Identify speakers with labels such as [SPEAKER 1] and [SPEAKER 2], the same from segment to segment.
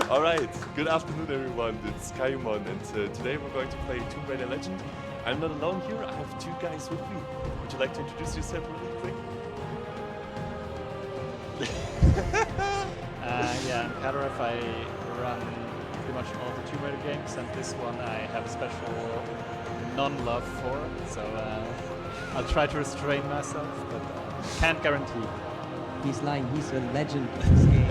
[SPEAKER 1] All right, good afternoon everyone, it's Kayumon and today we're going to play Tomb Raider Legend. I'm not alone here, I have two guys with me. Would you like to introduce yourself really quick?
[SPEAKER 2] Yeah, I'm Kataref. I run pretty much all the Tomb Raider games, and this one I have a special non-love for, so I'll try to restrain myself, but can't guarantee.
[SPEAKER 3] He's lying, he's a legend of this game.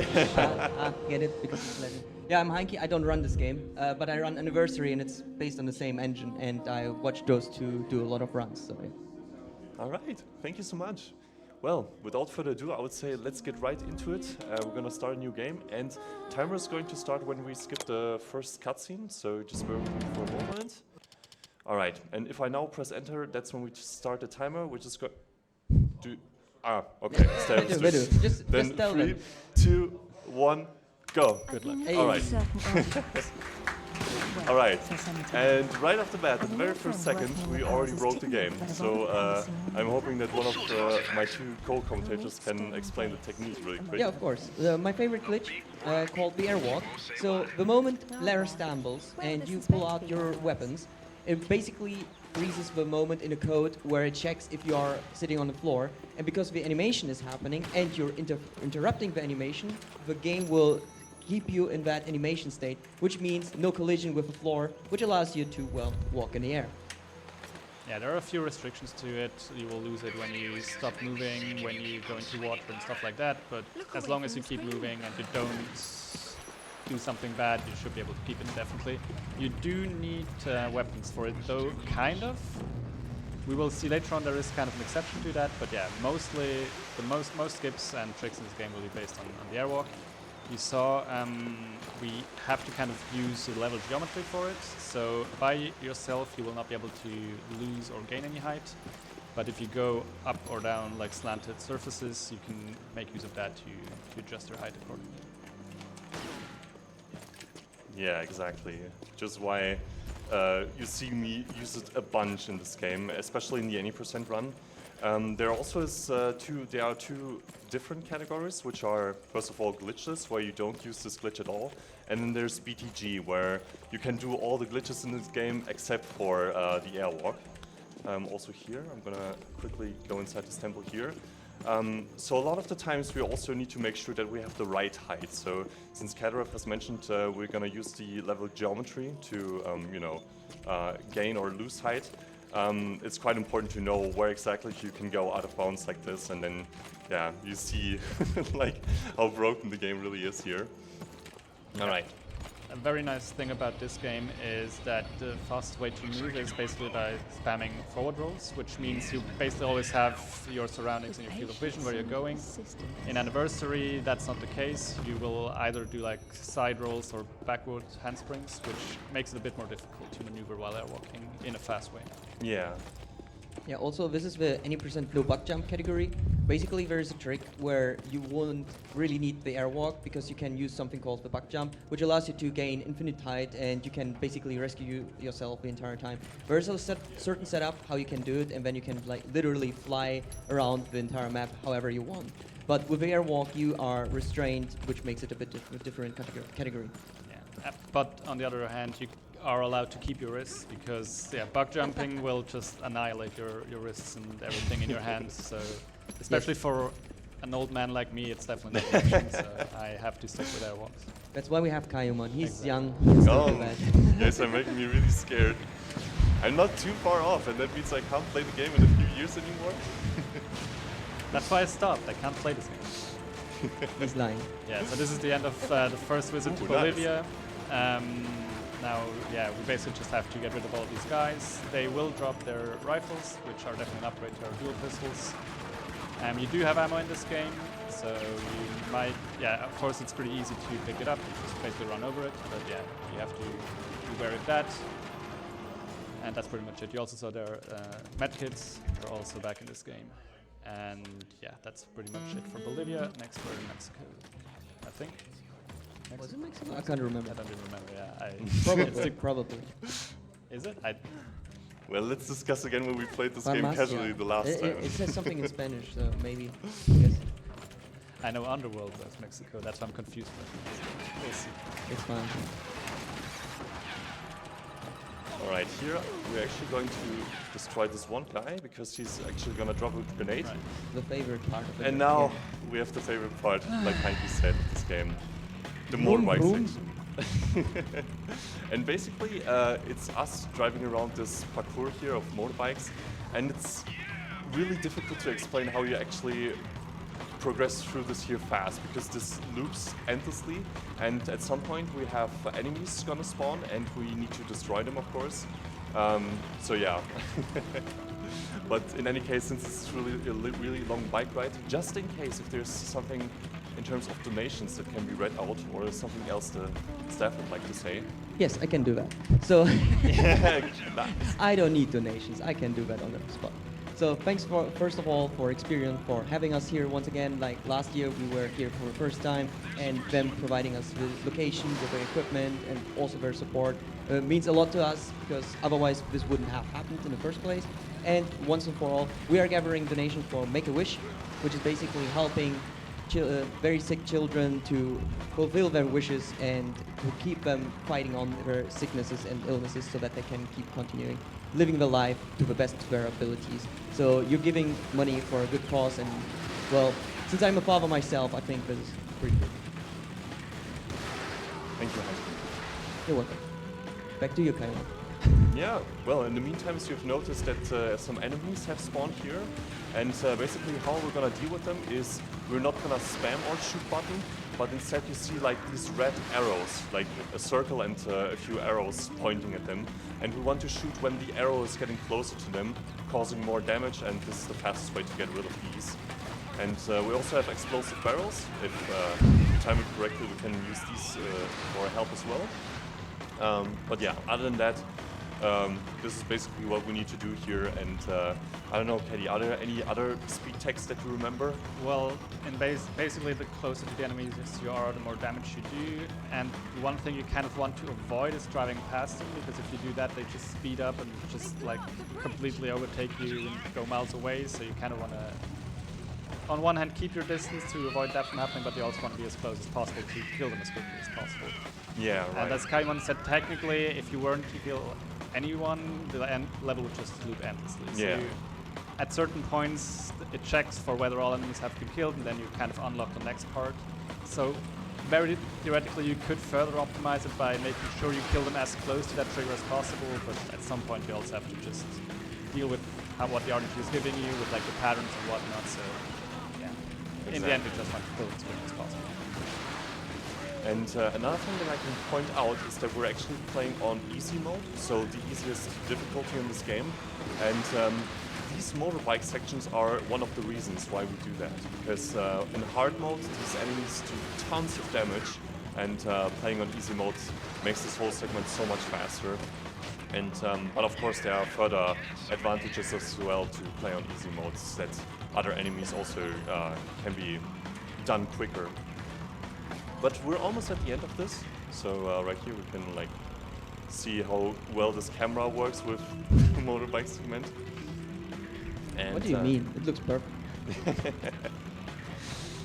[SPEAKER 3] Get it? Because he's a legend. Yeah, I'm Heinke, I don't run this game, but I run Anniversary and it's based on the same engine, and I watch those two do a lot of runs. So.
[SPEAKER 1] All right, thank you so much. Well, without further ado, I would say let's get right into it. We're gonna start a new game, and timer is going to start when we skip the first cutscene, so just bear with me for a moment. All right, and if I now press enter, that's when we start the timer, which is going to... okay.
[SPEAKER 3] Just tell
[SPEAKER 1] 3,
[SPEAKER 3] them.
[SPEAKER 1] 2, 1, go.
[SPEAKER 2] Good luck.
[SPEAKER 3] Hey.
[SPEAKER 1] All right. All right, and right off the bat, at the very first second, we already broke the game. So I'm hoping that one of my two co-commentators can explain the technique really quick.
[SPEAKER 3] Yeah, of course. My favorite glitch called the airwalk. So the moment Lara stumbles and you pull out your weapons, it basically freezes the moment in the code where it checks if you are sitting on the floor, and because the animation is happening and you're interrupting the animation, the game will keep you in that animation state, which means no collision with the floor, which allows you to, well, walk in the air.
[SPEAKER 2] Yeah, there are a few restrictions to it. You will lose it when you stop moving, when you go into water and stuff like that, but as long as you keep moving and you don't do something bad, you should be able to keep it indefinitely. You do need weapons for it though, kind of. We will see later on there is kind of an exception to that, but yeah, mostly the most skips and tricks in this game will be based on the airwalk. You saw we have to kind of use the level geometry for it, so by yourself you will not be able to lose or gain any height, but if you go up or down like slanted surfaces, you can make use of that to adjust your height accordingly.
[SPEAKER 1] Yeah, exactly. Just why you see me use it a bunch in this game, especially in the any percent run. There also is there are two different categories, which are first of all glitches, where you don't use this glitch at all, and then there's BTG, where you can do all the glitches in this game except for the airwalk. Also here, I'm gonna quickly go inside this temple here. So a lot of the times we also need to make sure that we have the right height. So since Kataref has mentioned, we're gonna use the level geometry to gain or lose height. It's quite important to know where exactly you can go out of bounds like this, and then yeah, you see like how broken the game really is here.
[SPEAKER 2] Yeah.
[SPEAKER 1] All right.
[SPEAKER 2] A very nice thing about this game is that the fastest way to move is basically by spamming forward rolls, which means you basically always have your surroundings in your field of vision where you're going. In Anniversary, that's not the case. You will either do like side rolls or backward handsprings, which makes it a bit more difficult to maneuver while airwalking in a fast way.
[SPEAKER 1] Yeah.
[SPEAKER 3] Yeah, also this is the any percent no Bugjump category. Basically there's a trick where you won't really need the airwalk because you can use something called the Bugjump, which allows you to gain infinite height and you can basically rescue yourself the entire time. There's a certain setup how you can do it, and then you can like literally fly around the entire map however you want. But with the airwalk you are restrained, which makes it a bit different category.
[SPEAKER 2] Yeah, but on the other hand, you are allowed to keep your wrists because bug jumping will just annihilate your wrists and everything in your hands. So especially for an old man like me, it's definitely not an option. So I have to stick with airwalks.
[SPEAKER 3] That's why we have Kayumon. He's
[SPEAKER 2] Exactly.
[SPEAKER 3] young. He's
[SPEAKER 1] Oh,
[SPEAKER 3] bad.
[SPEAKER 1] you guys are making me really scared. I'm not too far off, and that means I can't play the game in a few years anymore.
[SPEAKER 2] That's why I stopped. I can't play this game.
[SPEAKER 3] He's lying.
[SPEAKER 2] Yeah, so this is the end of the first visit to
[SPEAKER 1] Ooh,
[SPEAKER 2] Bolivia. Now, yeah, we basically just have to get rid of all these guys. They will drop their rifles, which are definitely an upgrade to our dual pistols. You do have ammo in this game, so you might, of course it's pretty easy to pick it up, you just basically run over it, but yeah, you have to be wary of that. And that's pretty much it. You also saw their medkits, they're also back in this game. And yeah, that's pretty much it for Bolivia. Next we're in Mexico, I think.
[SPEAKER 3] Was it Mexico? I can't remember.
[SPEAKER 2] I don't even remember,
[SPEAKER 3] Probably.
[SPEAKER 2] Is it?
[SPEAKER 1] Well, let's discuss again when we played this game
[SPEAKER 3] Farmacia.
[SPEAKER 1] casually the last time.
[SPEAKER 3] It says something in Spanish, so maybe. Yes.
[SPEAKER 2] I know Underworld was Mexico, that's why I'm confused. But we'll see.
[SPEAKER 3] It's fine.
[SPEAKER 1] Alright, here we're actually going to destroy this one guy because he's actually gonna drop a grenade.
[SPEAKER 2] Right.
[SPEAKER 3] The favorite part of the
[SPEAKER 1] And
[SPEAKER 3] game.
[SPEAKER 1] now we have the favorite part, like Heinke said, this game. The motorbike
[SPEAKER 3] vroom.
[SPEAKER 1] section. And basically, it's us driving around this parkour here of motorbikes, and it's really difficult to explain how you actually progress through this here fast, because this loops endlessly, and at some point we have enemies gonna spawn, and we need to destroy them, of course. So yeah. But in any case, since it's really a really long bike ride, just in case if there's something in terms of donations that can be read out, or something else the staff would like to say.
[SPEAKER 3] Yes, I can do that. So
[SPEAKER 1] Nice.
[SPEAKER 3] I don't need donations. I can do that on the spot. So thanks for, first of all, for Experian for having us here once again. Like last year, we were here for the first time, and them providing us with location, with their equipment, and also their support means a lot to us, because otherwise this wouldn't have happened in the first place. And once and for all, we are gathering donations for Make-A-Wish, which is basically helping very sick children to fulfill their wishes and to keep them fighting on their sicknesses and illnesses so that they can keep continuing living their life to the best of their abilities. So you're giving money for a good cause, and well, since I'm a father myself, I think this is pretty good.
[SPEAKER 1] Thank you, Heinke.
[SPEAKER 3] You're welcome. Back to you, Kayumon.
[SPEAKER 1] Yeah, well, in the meantime, you've noticed that some enemies have spawned here, and basically how we're gonna deal with them is we're not gonna spam our shoot button, but instead you see like these red arrows, like a circle and a few arrows pointing at them, and we want to shoot when the arrow is getting closer to them, causing more damage, and this is the fastest way to get rid of these. And we also have explosive barrels. If we time it correctly, we can use these for help as well. But yeah, other than that, this is basically what we need to do here. And I don't know, Katie, are there any other speed techs that you remember?
[SPEAKER 2] Well, in basically the closer to the enemies you are, the more damage you do. And one thing you kind of want to avoid is driving past them, because if you do that, they just speed up and just like completely overtake you and go miles away. So you kind of want to, on one hand, keep your distance to avoid that from happening, but you also want to be as close as possible to kill them as quickly as possible.
[SPEAKER 1] Yeah, right.
[SPEAKER 2] And as Kayumon said, technically, if you weren't to kill anyone, the level would just loop endlessly.
[SPEAKER 1] Yeah.
[SPEAKER 2] So at certain points, it checks for whether all enemies have been killed, and then you kind of unlock the next part. So very theoretically, you could further optimize it by making sure you kill them as close to that trigger as possible, but at some point you also have to just deal with what the RNG is giving you, with like the patterns and whatnot. So yeah,
[SPEAKER 1] Exactly.
[SPEAKER 2] in the end, you just want to kill it as quick as possible.
[SPEAKER 1] And another thing that I can point out is that we're actually playing on easy mode, so the easiest difficulty in this game. And these motorbike sections are one of the reasons why we do that. Because in hard mode, these enemies do tons of damage, and playing on easy mode makes this whole segment so much faster. And but of course, there are further advantages as well to play on easy modes, that other enemies also can be done quicker. But we're almost at the end of this, so right here we can like see how well this camera works with the motorbike segment. And,
[SPEAKER 3] What do you mean? It looks perfect.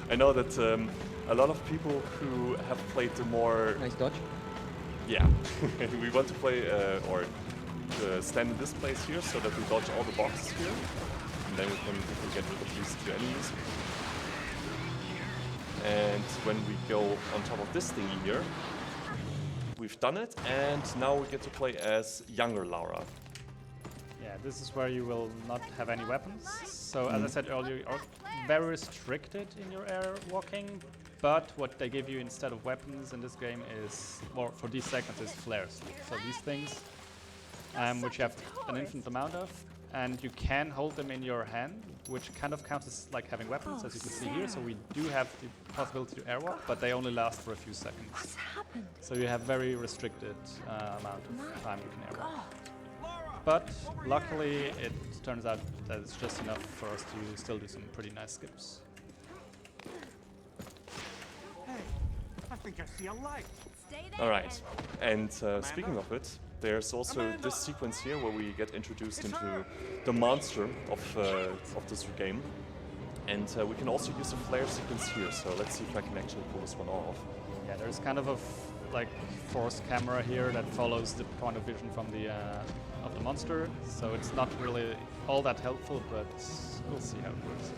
[SPEAKER 1] I know that a lot of people who have played the more...
[SPEAKER 3] Nice dodge.
[SPEAKER 1] Yeah, we want to play or stand in this place here so that we dodge all the boxes here, and then we can get rid of these two enemies. And when we go on top of this thingy here, we've done it, and now we get to play as younger Laura.
[SPEAKER 2] Yeah, this is where you will not have any weapons. So as I said earlier, you are very restricted in your air walking, but what they give you instead of weapons in this game is, or for these segments, is flares. So these things, which you have an infinite amount of, and you can hold them in your hand, which kind of counts as like having weapons, as you can see here. So we do have the possibility to airwalk, but they only last for a few seconds. So you have very restricted amount of time you can airwalk. But luckily, it turns out that it's just enough for us to still do some pretty nice skips.
[SPEAKER 4] Hey, I think I see a light.
[SPEAKER 1] All right, and speaking of it, there's also this sequence here where we get introduced into the monster of this game. And we can also use a flare sequence here, so let's see if I can actually pull this one off.
[SPEAKER 2] Yeah, there's kind of a like forced camera here that follows the point of vision from the of the monster, so it's not really all that helpful, but we'll see how it works.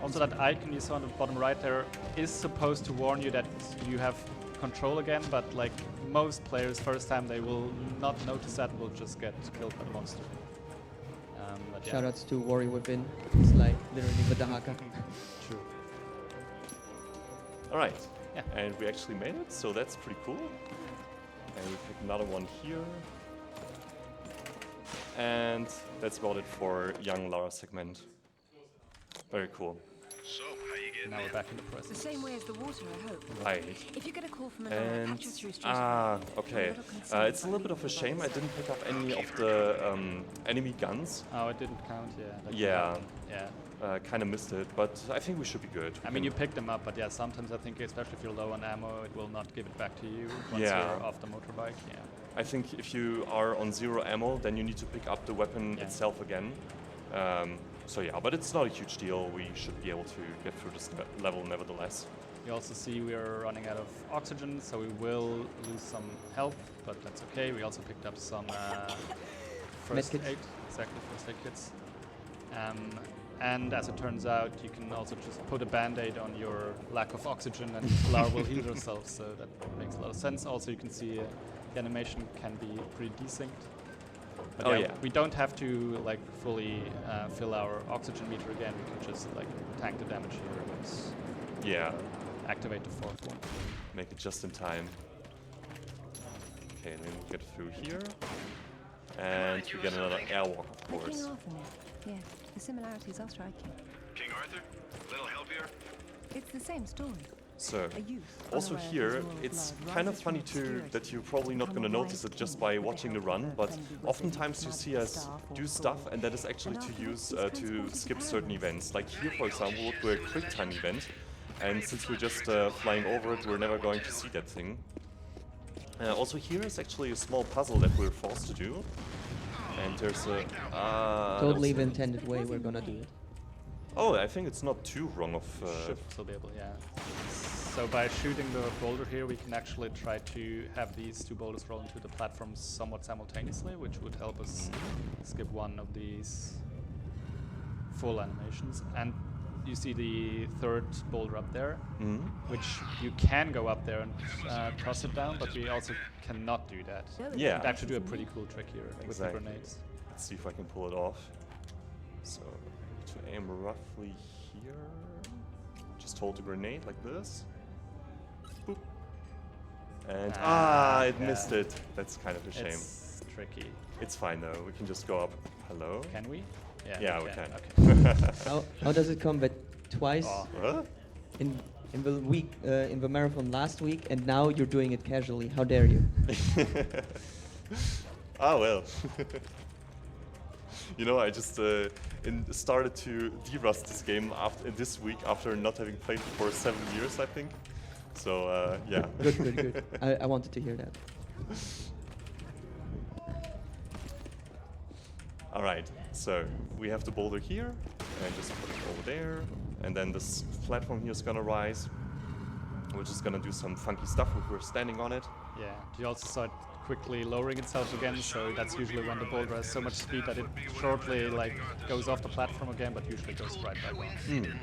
[SPEAKER 2] Also, that icon you saw on the bottom right there is supposed to warn you that you have control again, but like most players, first time they will not notice that, will just get killed by the monster. But yeah.
[SPEAKER 3] Shoutouts to Warrior Within. It's like literally Vidahaka.
[SPEAKER 2] True.
[SPEAKER 1] All right,
[SPEAKER 2] Yeah.
[SPEAKER 1] and we actually made it, so that's pretty cool. And we pick another one here. And that's about it for young Lara segment. Very cool.
[SPEAKER 5] So, how you getting
[SPEAKER 2] Now we're
[SPEAKER 5] in?
[SPEAKER 2] back in the
[SPEAKER 6] The
[SPEAKER 2] present.
[SPEAKER 6] same way as the water, I hope.
[SPEAKER 1] Right.
[SPEAKER 6] If you get a call from another
[SPEAKER 1] And
[SPEAKER 6] patch us through straight
[SPEAKER 1] okay. It's a little bit of a shame I didn't pick up any of the enemy guns.
[SPEAKER 2] Oh, it didn't count, yeah. that could
[SPEAKER 1] Yeah.
[SPEAKER 2] happen. Yeah.
[SPEAKER 1] Kind of missed it, but I think we should be good.
[SPEAKER 2] I mean, you pick them up, but yeah, sometimes I think, especially if you're low on ammo, it will not give it back to you once
[SPEAKER 1] Yeah.
[SPEAKER 2] you're off the motorbike. Yeah.
[SPEAKER 1] I think if you are on 0 ammo, then you need to pick up the weapon
[SPEAKER 2] Yeah.
[SPEAKER 1] itself again. So yeah, but it's not a huge deal. We should be able to get through this level nevertheless.
[SPEAKER 2] You also see we are running out of oxygen, so we will lose some health, but that's okay. We also picked up some first
[SPEAKER 3] Medkits.
[SPEAKER 2] aid, exactly, first aid kits. And as it turns out, you can also just put a band-aid on your lack of oxygen and Lara will heal herself, so that makes a lot of sense. Also, you can see the animation can be pretty desynced. But
[SPEAKER 1] Oh, yeah.
[SPEAKER 2] we don't have to like fully fill our oxygen meter again. We can just like tank the damage here and
[SPEAKER 1] Yeah,
[SPEAKER 2] activate the fourth one.
[SPEAKER 1] make it just in time. Okay, then we get through here. And we get another airwalk, of
[SPEAKER 6] King
[SPEAKER 1] course.
[SPEAKER 6] Arthur now. Yeah, the similarities are striking.
[SPEAKER 5] King Arthur? Little help here?
[SPEAKER 6] It's the same story.
[SPEAKER 1] So,
[SPEAKER 6] A youth.
[SPEAKER 1] also
[SPEAKER 6] unaware of
[SPEAKER 1] here,
[SPEAKER 6] his royal
[SPEAKER 1] it's
[SPEAKER 6] blood,
[SPEAKER 1] kind of
[SPEAKER 6] rises
[SPEAKER 1] funny
[SPEAKER 6] from
[SPEAKER 1] too
[SPEAKER 6] obscurity
[SPEAKER 1] that you're probably not
[SPEAKER 6] become
[SPEAKER 1] going to
[SPEAKER 6] a
[SPEAKER 1] notice
[SPEAKER 6] wise
[SPEAKER 1] it just
[SPEAKER 6] king
[SPEAKER 1] by
[SPEAKER 6] with the
[SPEAKER 1] watching the
[SPEAKER 6] help of
[SPEAKER 1] run,
[SPEAKER 6] her
[SPEAKER 1] but
[SPEAKER 6] friendly wizard,
[SPEAKER 1] oftentimes you see us
[SPEAKER 6] staff or
[SPEAKER 1] do
[SPEAKER 6] sword.
[SPEAKER 1] stuff and that is actually
[SPEAKER 6] And
[SPEAKER 1] to
[SPEAKER 6] afterwards
[SPEAKER 1] use
[SPEAKER 6] he's
[SPEAKER 1] to
[SPEAKER 6] transported to
[SPEAKER 1] skip certain
[SPEAKER 6] paradise.
[SPEAKER 1] events. Like here, for example, we'll do a quick time event, and since we're just flying over it, we're never going to see that thing. Also here is actually a small puzzle that we're forced to do. And there's a...
[SPEAKER 3] Totally
[SPEAKER 1] there's
[SPEAKER 3] the intended way we're gonna do it.
[SPEAKER 1] Oh, I think it's not too wrong of...
[SPEAKER 2] Should still be able, yeah. So by shooting the boulder here, we can actually try to have these two boulders roll into the platforms somewhat simultaneously, which would help us skip one of these full animations. And you see the third boulder up there, which you can go up there and toss it down, but we also cannot do that.
[SPEAKER 1] Yeah.
[SPEAKER 2] And actually do a pretty cool trick here with the
[SPEAKER 1] Exactly.
[SPEAKER 2] grenades.
[SPEAKER 1] Let's see if I can pull it off. So, to aim roughly here, just hold the grenade like this. Boop. And it
[SPEAKER 2] yeah.
[SPEAKER 1] missed it. That's kind of a shame.
[SPEAKER 2] It's tricky.
[SPEAKER 1] It's fine though. We can just go up. Hello.
[SPEAKER 2] Can we?
[SPEAKER 1] Yeah, we can.
[SPEAKER 2] Okay.
[SPEAKER 3] How does it come that twice
[SPEAKER 2] Oh.
[SPEAKER 1] What?
[SPEAKER 3] in the week in the marathon last week, and now you're doing it casually? How dare you?
[SPEAKER 1] Ah well. You know, I just started to de-rust this game this week after not having played it for 7 years, I think. So yeah.
[SPEAKER 3] Good, good, good. I wanted to hear that.
[SPEAKER 1] All right, so we have the boulder here, and just put it over there, and then this platform here is gonna rise. We're just gonna do some funky stuff if we're standing on it.
[SPEAKER 2] Yeah, you also saw it quickly lowering itself again, so that's usually when the boulder has so much speed that it shortly like goes off the platform again, but usually goes right back on. And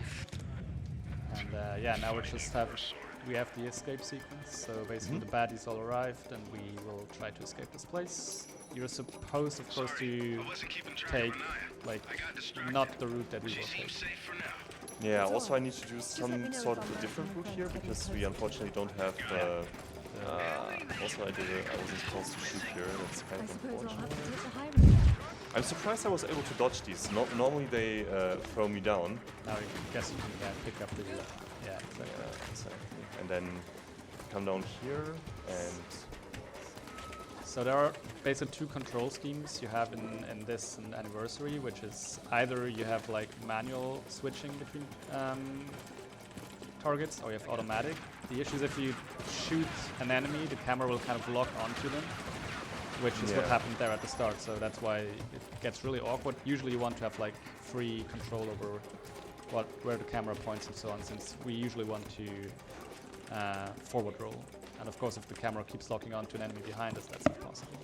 [SPEAKER 2] yeah, now we have the escape sequence, so basically the baddies all arrived and we will try to escape this place. You're supposed, of course, to
[SPEAKER 5] I wasn't keeping track
[SPEAKER 2] take
[SPEAKER 5] of Naya.
[SPEAKER 2] like
[SPEAKER 5] I got distracted.
[SPEAKER 2] not the route that we
[SPEAKER 5] She
[SPEAKER 2] will take.
[SPEAKER 5] seems safe for now.
[SPEAKER 1] Yeah,
[SPEAKER 6] That's
[SPEAKER 1] also
[SPEAKER 6] all
[SPEAKER 1] I need to do
[SPEAKER 6] let
[SPEAKER 1] some
[SPEAKER 6] me know
[SPEAKER 1] sort
[SPEAKER 6] if
[SPEAKER 1] of a
[SPEAKER 6] I'm
[SPEAKER 1] different
[SPEAKER 6] right,
[SPEAKER 1] route
[SPEAKER 6] my
[SPEAKER 1] here
[SPEAKER 6] friends
[SPEAKER 1] because
[SPEAKER 6] getting
[SPEAKER 1] we
[SPEAKER 6] close.
[SPEAKER 1] unfortunately don't have also I wasn't supposed to shoot here, that's kind
[SPEAKER 6] I
[SPEAKER 1] of
[SPEAKER 6] suppose I'll have
[SPEAKER 1] unfortunate.
[SPEAKER 6] to take the high road.
[SPEAKER 1] I'm surprised I was able to dodge these. Normally they throw me down.
[SPEAKER 2] Now I guess you can pick up the yeah, exactly.
[SPEAKER 1] Yeah, exactly. And then come down here and
[SPEAKER 2] So there are basically two control schemes you have in this anniversary, which is either you have like manual switching between targets, or you have automatic. The issue is if you shoot an enemy, the camera will kind of lock onto them, which is what
[SPEAKER 1] Yeah.
[SPEAKER 2] happened there at the start. So that's why it gets really awkward. Usually you want to have like free control over where the camera points and so on, since we usually want to forward roll. And of course, if the camera keeps locking onto an enemy behind us, that's not possible.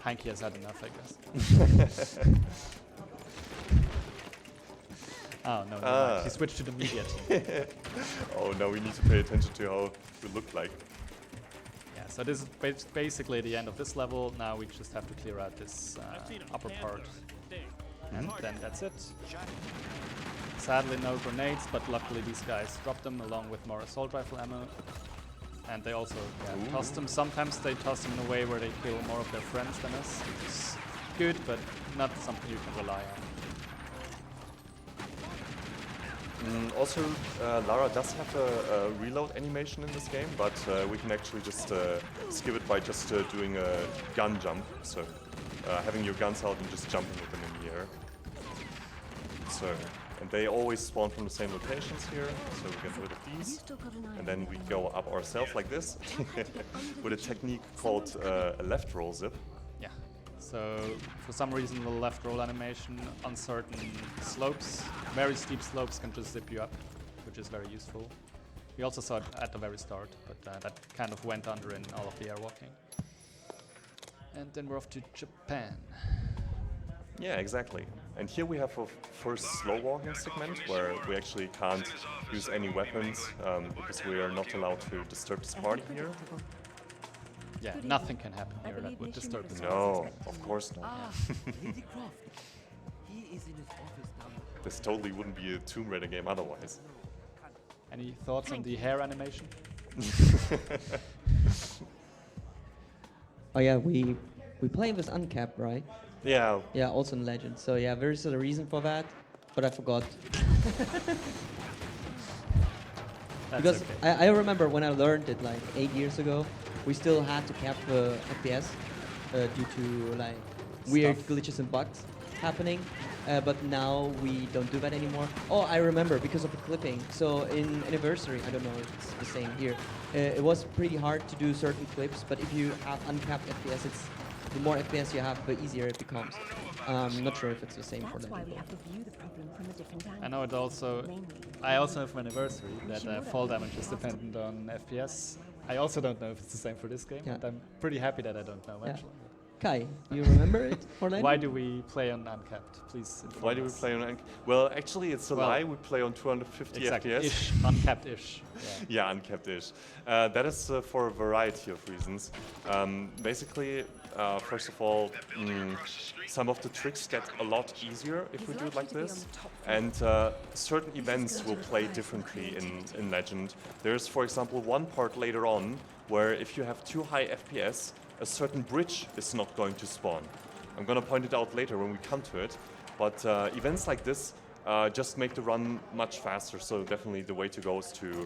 [SPEAKER 2] Hanky has had enough, I guess. Oh, no, no, he switched to the media team.
[SPEAKER 1] Oh, now we need to pay attention to how we look like.
[SPEAKER 2] Yeah, so this is basically the end of this level. Now we just have to clear out this upper part. And then that's it. Sadly, no grenades, but luckily these guys dropped them along with more assault rifle ammo. And they also toss them. Sometimes they toss them in a way where they kill more of their friends than us, which is good, but not something you can rely on.
[SPEAKER 1] Also, Lara does have a reload animation in this game, but we can actually just skip it by just doing a gun jump. So having your guns out and just jumping with them in the air. So, and they always spawn from the same locations here, so we get rid of these. And then we go up ourselves like this, with a technique called a left roll zip.
[SPEAKER 2] Yeah. So for some reason the left roll animation on certain slopes, very steep slopes, can just zip you up, which is very useful. We also saw it at the very start, but that kind of went under in all of the airwalking. And then we're off to Japan.
[SPEAKER 1] Yeah, exactly. And here we have a first slow walking segment where we actually can't use any weapons because we are not allowed to disturb this party here.
[SPEAKER 2] Yeah, nothing can happen here that would disturb the
[SPEAKER 1] No, of course not.
[SPEAKER 7] Lady Croft. He is in his office now.
[SPEAKER 1] This totally wouldn't be a Tomb Raider game otherwise.
[SPEAKER 2] Any thoughts on the hair animation?
[SPEAKER 3] Oh yeah, we play with uncapped, right?
[SPEAKER 1] Yeah.
[SPEAKER 3] Yeah, also in Legend. So yeah, there's a reason for that, but I forgot. Because
[SPEAKER 2] okay.
[SPEAKER 3] I remember when I learned it like 8 years ago, we still had to cap the FPS due to like weird glitches and bugs happening. But now we don't do that anymore. Oh, I remember, because of the clipping. So in Anniversary, I don't know if it's the same here, it was pretty hard to do certain clips, but if you have uncapped FPS, the more FPS you have, the easier it becomes. Not sure if it's the same for
[SPEAKER 6] That's
[SPEAKER 3] them.
[SPEAKER 6] why we have to view the problem from a different angle.
[SPEAKER 2] I know it also. I also know from Anniversary that fall damage is dependent on FPS. I also don't know if it's the same for this game,
[SPEAKER 3] Yeah.
[SPEAKER 2] and I'm pretty happy that I don't know
[SPEAKER 3] Yeah.
[SPEAKER 2] actually.
[SPEAKER 3] Kai, you remember it for Legend?
[SPEAKER 2] Why do we play on uncapped? Please inform
[SPEAKER 1] Why do we
[SPEAKER 2] us.
[SPEAKER 1] play on... Well, actually, it's a
[SPEAKER 2] Well,
[SPEAKER 1] lie. We play on 250
[SPEAKER 2] Exactly,
[SPEAKER 1] FPS.
[SPEAKER 2] ish, uncapped-ish. Yeah.
[SPEAKER 1] Yeah, uncapped-ish. That is for a variety of reasons. Basically, first of all, some of the tricks get a lot easier if we do it like this. And certain events will play differently in Legend. There's, for example, one part later on where if you have too high FPS, a certain bridge is not going to spawn. I'm going to point it out later when we come to it. But events like this just make the run much faster. So definitely the way to go is to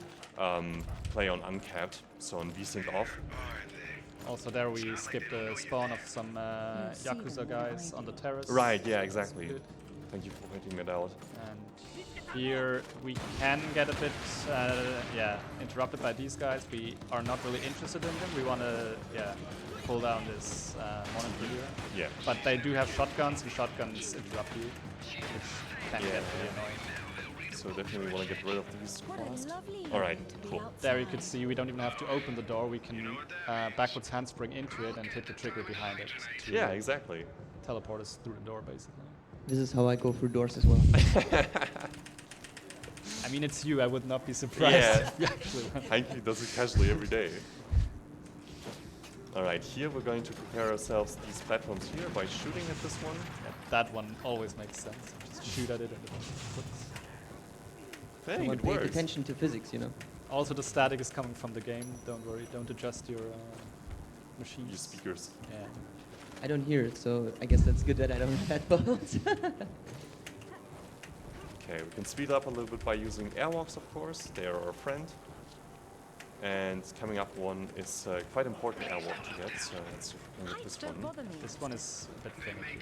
[SPEAKER 1] play on uncapped, so on VSync off.
[SPEAKER 2] Also there we skipped the spawn of some Yakuza guys on the terrace.
[SPEAKER 1] Right, yeah,
[SPEAKER 2] That's
[SPEAKER 1] exactly.
[SPEAKER 2] good.
[SPEAKER 1] Thank you for pointing that out.
[SPEAKER 2] And here we can get a bit interrupted by these guys. We are not really interested in them. We want to pull down this monitor here.
[SPEAKER 1] Yeah.
[SPEAKER 2] But they do have shotguns, and shotguns interrupt you, which can get really annoying.
[SPEAKER 1] So definitely want to get rid of these fast. Alright, cool.
[SPEAKER 2] There you could see we don't even have to open the door. We can backwards handspring into it and hit the trigger behind it to
[SPEAKER 1] Yeah, exactly.
[SPEAKER 2] teleport us through the door, basically.
[SPEAKER 3] This is how I go through doors as well.
[SPEAKER 2] I mean, it's you. I would not be surprised
[SPEAKER 1] Yeah.
[SPEAKER 2] if you actually went.
[SPEAKER 1] Hanky does it casually every day. Alright, here we're going to prepare ourselves these platforms here by shooting at this one.
[SPEAKER 2] Yeah, that one always makes sense. Just shoot at it and it puts.
[SPEAKER 1] Dang,
[SPEAKER 3] Someone
[SPEAKER 1] it
[SPEAKER 3] paid
[SPEAKER 1] works.
[SPEAKER 3] attention to physics, you know.
[SPEAKER 2] Also, the static is coming from the game. Don't worry. Don't adjust your machines.
[SPEAKER 1] Use speakers.
[SPEAKER 2] Yeah.
[SPEAKER 3] I don't hear it, so I guess that's good that I don't have headphones.
[SPEAKER 1] Okay, we can speed up a little bit by using airwalks, of course. They are our friend. And coming up one is quite important airwalk to get, so let's see if we can get this one.
[SPEAKER 2] This one is a bit finicky.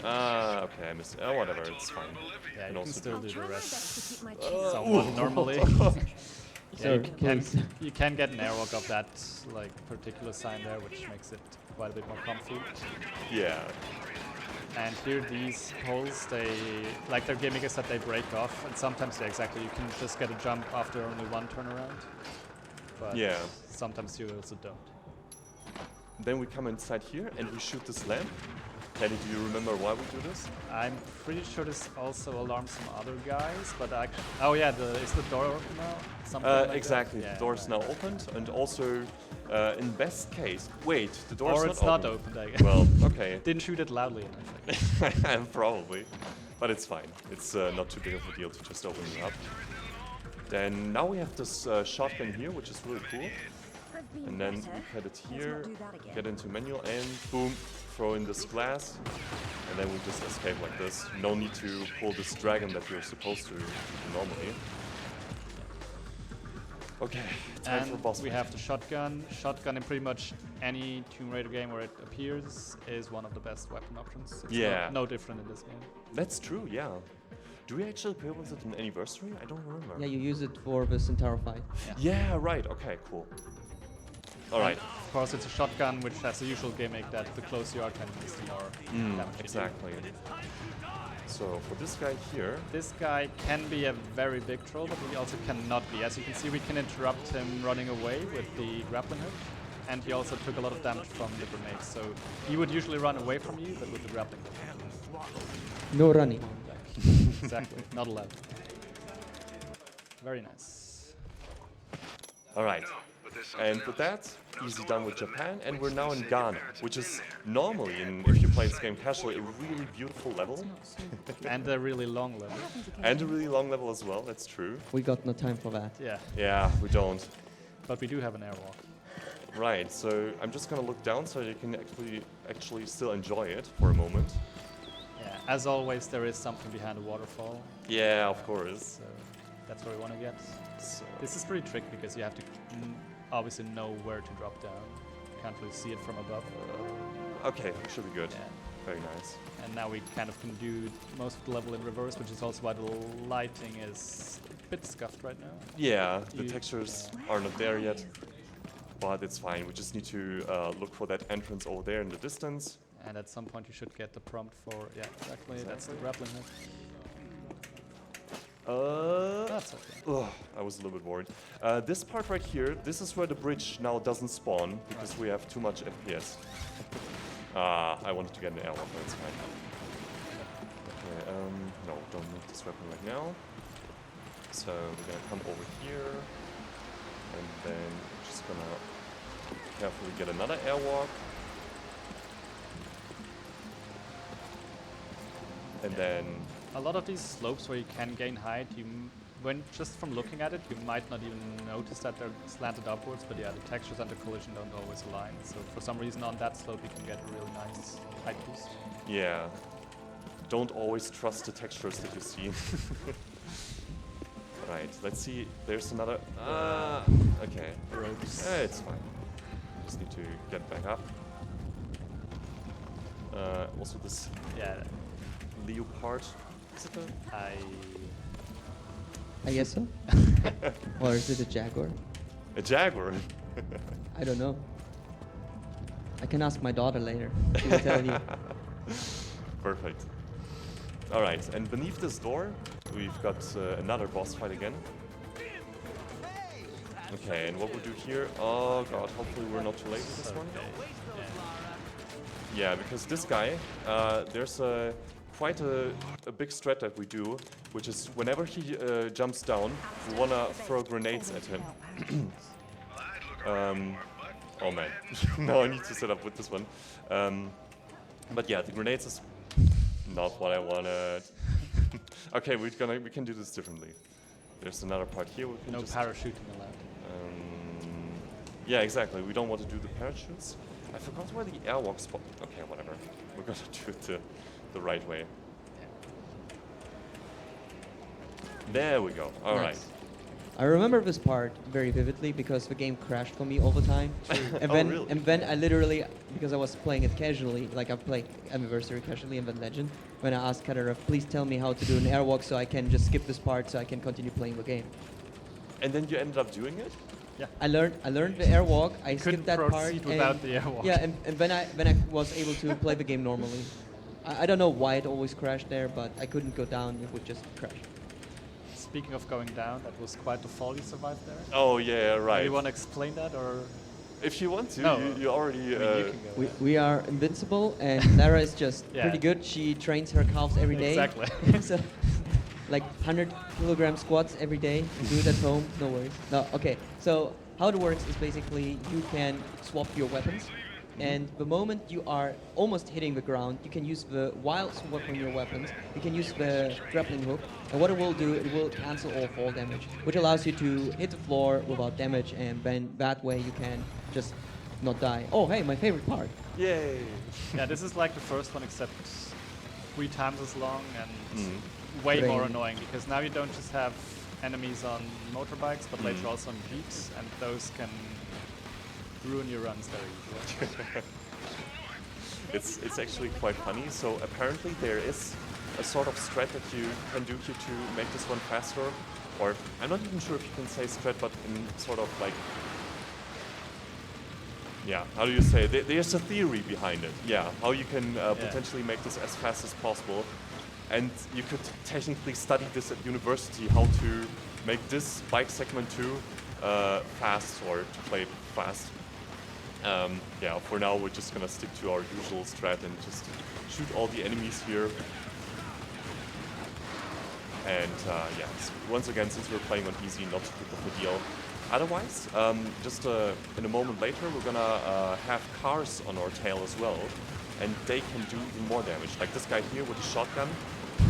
[SPEAKER 1] Okay, I missed it. Oh, whatever, it's fine.
[SPEAKER 2] Yeah,
[SPEAKER 1] And
[SPEAKER 2] you can
[SPEAKER 1] also
[SPEAKER 2] still
[SPEAKER 1] do-
[SPEAKER 2] do the rest
[SPEAKER 6] So
[SPEAKER 2] somewhat normally. Yeah,
[SPEAKER 3] Sorry,
[SPEAKER 2] you can get an airwalk of that particular sign there, which makes it quite a bit more comfy.
[SPEAKER 1] Yeah.
[SPEAKER 2] And here these holes, like their gimmick is that they break off, and sometimes exactly you can just get a jump after only one turnaround. But
[SPEAKER 1] Yeah.
[SPEAKER 2] sometimes you also don't.
[SPEAKER 1] Then we come inside here and we shoot this lamp. Kenny, do you remember why we do this?
[SPEAKER 2] I'm pretty sure this also alarms some other guys, but actually, oh yeah, is the door open now? Something like
[SPEAKER 1] Exactly,
[SPEAKER 2] that?
[SPEAKER 1] the door is now opened, and also, in best case, wait, the door
[SPEAKER 2] Or
[SPEAKER 1] is
[SPEAKER 2] it's
[SPEAKER 1] not
[SPEAKER 2] not
[SPEAKER 1] open.
[SPEAKER 2] opened, I guess.
[SPEAKER 1] Well, okay.
[SPEAKER 2] Didn't shoot it loudly enough.
[SPEAKER 1] Probably, but it's fine. It's not too big of a deal to just open it up. Then now we have this shotgun here, which is really cool. And then we head it here, get into manual, and boom, throw in this glass, and then we just escape like this. No need to pull this dragon that you're supposed to normally. Okay, time for
[SPEAKER 2] And
[SPEAKER 1] boss
[SPEAKER 2] we
[SPEAKER 1] fight.
[SPEAKER 2] have the shotgun. Shotgun in pretty much any Tomb Raider game where it appears is one of the best weapon options. It's
[SPEAKER 1] Yeah.
[SPEAKER 2] no different in this game.
[SPEAKER 1] That's true, yeah. Do we actually play with it on Anniversary? I don't remember.
[SPEAKER 3] Yeah, you use it for the Centaur fight.
[SPEAKER 1] Yeah, right, okay, cool. Alright,
[SPEAKER 2] Of course, it's a shotgun which has the usual gimmick that the closer you are, the more damage you do.
[SPEAKER 1] exactly. So for this guy here,
[SPEAKER 2] This guy can be a very big troll, but he also cannot be. As you can see, we can interrupt him running away with the grappling hook, and he also took a lot of damage from the grenades. So he would usually run away from you, but with the grappling hook.
[SPEAKER 3] No running.
[SPEAKER 2] Exactly, not allowed. Very nice.
[SPEAKER 1] alright.
[SPEAKER 5] But there's something
[SPEAKER 1] And with
[SPEAKER 5] else.
[SPEAKER 1] that, easy done with Japan, and we're now in Ghana, which is normally, if you play this game casually, a really beautiful level,
[SPEAKER 2] And a really long level.
[SPEAKER 1] and a really long level as well, that's true.
[SPEAKER 3] We got no time for that.
[SPEAKER 2] Yeah,
[SPEAKER 1] Yeah, we don't.
[SPEAKER 2] but we do have an airwalk.
[SPEAKER 1] Right, so I'm just gonna look down so you can actually still enjoy it for a moment.
[SPEAKER 2] Yeah, as always, there is something behind the waterfall,
[SPEAKER 1] Yeah, of course.
[SPEAKER 2] so that's where we want to get.
[SPEAKER 1] So,
[SPEAKER 2] This is pretty tricky because you have to obviously know where to drop down. You can't really see it from above.
[SPEAKER 1] okay, should be good.
[SPEAKER 2] Yeah.
[SPEAKER 1] Very nice.
[SPEAKER 2] And now we kind of can do most of the level in reverse, which is also why the lighting is a bit scuffed right now.
[SPEAKER 1] Yeah, the
[SPEAKER 2] You-
[SPEAKER 1] textures are not there yet, but it's fine. We just need to look for that entrance over there in the distance.
[SPEAKER 2] And at some point you should get the prompt for, yeah, exactly, that's the grappling hook. That's okay.
[SPEAKER 1] Ugh, I was a little bit worried. This part right here, this is where the bridge now doesn't spawn because we have too much FPS. I wanted to get an airlock, but it's fine. Okay, no, don't need this weapon right now. So we're gonna come over here, and then we're just gonna carefully get another airwalk. And then
[SPEAKER 2] A lot of these slopes where you can gain height, when just from looking at it, you might not even notice that they're slanted upwards, but yeah, the textures under collision don't always align. So for some reason on that slope you can get a really nice height boost.
[SPEAKER 1] yeah, don't always trust the textures that you see. Right, let's see. There's another. Okay.
[SPEAKER 2] Ropes.
[SPEAKER 1] It's fine. Just need to get back up. Also, this
[SPEAKER 2] Yeah,
[SPEAKER 1] leopard. Is it a?
[SPEAKER 3] I guess so. Or is it a jaguar?
[SPEAKER 1] A jaguar.
[SPEAKER 3] I don't know. I can ask my daughter later. She will tell you.
[SPEAKER 1] Perfect. All right, and beneath this door, we've got another boss fight again. Okay, and what we'll do here? Oh god, hopefully we're not too late with this one. Yeah, because this guy, there's quite a big strat that we do, which is whenever he jumps down, we wanna throw grenades at him. Oh man, now I need to set up with this one. But yeah, the grenades is not what I wanted. Okay, we can do this differently. There's another part here. We can
[SPEAKER 2] no
[SPEAKER 1] just,
[SPEAKER 2] parachuting allowed.
[SPEAKER 1] yeah, exactly. We don't want to do the parachutes. I forgot where the airwalk spot. Okay, whatever. We're gonna do it the right way. There we go. All right.
[SPEAKER 3] Nice. I remember this part very vividly because the game crashed for me all the time. And
[SPEAKER 1] Oh,
[SPEAKER 3] then
[SPEAKER 1] really?
[SPEAKER 3] and then I literally, because I was playing it casually, like I played Anniversary casually and then Legend, when I asked Katarov, please tell me how to do an airwalk so I can just skip this part so I can continue playing the game.
[SPEAKER 1] And then you ended up doing it?
[SPEAKER 3] I learned the airwalk. I
[SPEAKER 2] Couldn't
[SPEAKER 3] skipped that part.
[SPEAKER 2] proceed without the airwalk.
[SPEAKER 3] Yeah, and then I was able to play the game normally. I don't know why it always crashed there, but I couldn't go down. It would just crash.
[SPEAKER 2] Speaking of going down, that was quite the fall you survived there.
[SPEAKER 1] Oh yeah,
[SPEAKER 2] Do
[SPEAKER 1] right.
[SPEAKER 2] you want to explain that, or
[SPEAKER 1] If you want to,
[SPEAKER 2] No.
[SPEAKER 1] you already.
[SPEAKER 2] I mean, you can go.
[SPEAKER 3] We are invincible, and Lara is just
[SPEAKER 2] Yeah.
[SPEAKER 3] pretty good. She trains her calves every day.
[SPEAKER 2] Exactly.
[SPEAKER 3] So, like 100-kilogram squats every day. Do it at home, no worries. No, okay. So how it works is basically you can swap your weapons, and the moment you are almost hitting the ground, you can use the while swapping your weapons. You can use the grappling hook, and what it will do, it will cancel all fall damage, which allows you to hit the floor without damage, and then that way you can just not die. Oh, hey, my favorite part.
[SPEAKER 1] Yay!
[SPEAKER 2] Yeah, this is like the first one, except 3 times as long and way
[SPEAKER 3] Brain.
[SPEAKER 2] more annoying, because now you don't just have enemies on motorbikes, but later also on jeeps, and those can ruin your runs very easily.
[SPEAKER 1] It's actually quite funny. So apparently there is a sort of strat that you can do here to make this one faster, or I'm not even sure if you can say strat, but in sort of like, yeah, how do you say? There's a theory behind it. Yeah, how you can potentially make this as fast as possible, and you could technically study this at university, how to make this bike segment 2 fast, or to play it fast. Yeah, for now we're just gonna stick to our usual strat and just shoot all the enemies here. And yeah, once again, since we're playing on easy, not too big of a deal. Otherwise, just in a moment later, we're gonna have cars on our tail as well, and they can do even more damage. Like this guy here with a shotgun.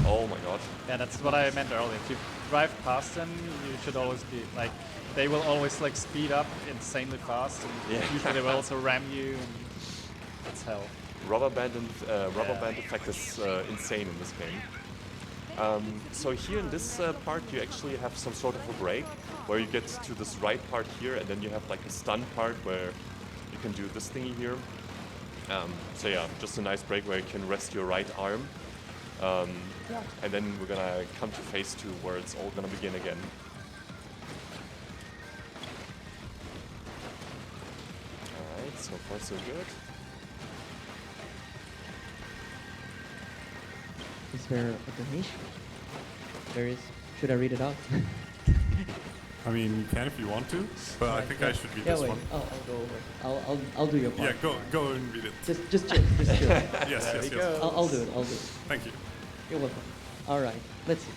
[SPEAKER 1] Oh my god.
[SPEAKER 2] Yeah, that's what I meant earlier. If you drive past them, you should always be like, they will always like speed up insanely fast, and usually they will also ram you, and that's hell.
[SPEAKER 1] Rubber band effect is insane in this game. So here in this part, you actually have some sort of a break where you get to this right part here, and then you have like a stun part where you can do this thingy here. So yeah, just a nice break where you can rest your right arm. And then we're gonna come to phase 2 where it's all gonna begin again. Alright, so far so good.
[SPEAKER 3] Is there a donation? There is. Should I read it out?
[SPEAKER 8] I mean, you can if you want to, but I think I should read this
[SPEAKER 3] wait.
[SPEAKER 8] one.
[SPEAKER 3] I'll go over. I'll do your part.
[SPEAKER 8] Yeah, go and read it.
[SPEAKER 3] Just chill. Just chill.
[SPEAKER 8] Yes.
[SPEAKER 3] I'll do it.
[SPEAKER 8] Thank you.
[SPEAKER 3] You're welcome. All right, let's see.